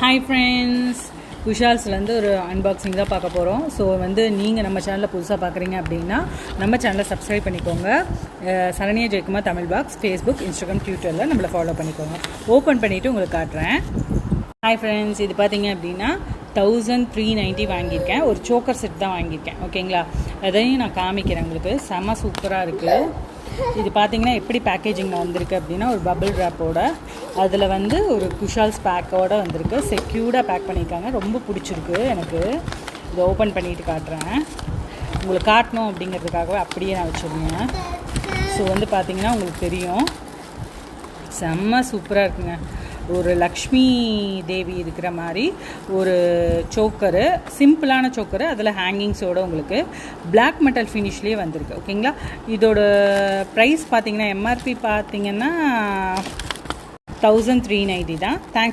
Hi friends, விஷால்ஸ்லேருந்து ஒரு unboxing தான் பார்க்க போகிறோம். ஸோ நீங்கள் நம்ம சேனலில் புதுசாக பார்க்குறீங்க அப்படின்னா நம்ம சேனலை சப்ஸ்கிரைப் பண்ணிக்கோங்க. Saranya Jayakumar Tamil box Facebook, Instagram, ட்விட்டரில் நம்மளை ஃபாலோ பண்ணிக்கோங்க. ஓப்பன் பண்ணிவிட்டு உங்களுக்கு காட்டுறேன். ஹாய் ஃப்ரெண்ட்ஸ், இது பார்த்தீங்க அப்படின்னா 1390 வாங்கியிருக்கேன். ஒரு சோக்கர் செட் தான் வாங்கியிருக்கேன். ஓகேங்களா, அதையும் நான் காமிக்கிறேன் உங்களுக்கு. செம்ம சூப்பராக இருக்குது. இது பார்த்தீங்கன்னா எப்படி பேக்கேஜிங்கில் வந்திருக்கு அப்படின்னா, ஒரு பபிள் ரேப்போட அதில் ஒரு குஷால்ஸ் பேக்கோடு வந்திருக்கு. செக்யூர்டாக பேக் பண்ணியிருக்காங்க. ரொம்ப பிடிச்சிருக்கு எனக்கு. இதை ஓப்பன் பண்ணிட்டு காட்டுறேன். உங்களுக்கு காட்டணும் அப்படிங்கிறதுக்காகவே அப்படியே நான் வச்சுருந்தேன். ஸோ பார்த்தீங்கன்னா உங்களுக்கு தெரியும், செம்ம சூப்பராக இருக்குங்க. ஒரு லக்ஷ்மி தேவி இருக்கிற மாதிரி ஒரு சோக்கரு, சிம்பிளான சோக்கரு, அதில் ஹேங்கிங்ஸோடு உங்களுக்கு பிளாக் மெட்டல் ஃபினிஷ்லேயே வந்திருக்கு. ஓகேங்களா, இதோட ப்ரைஸ் பார்த்தீங்கன்னா எம்ஆர்பி பார்த்தீங்கன்னா 1390 தான். தேங்க்ஸ்.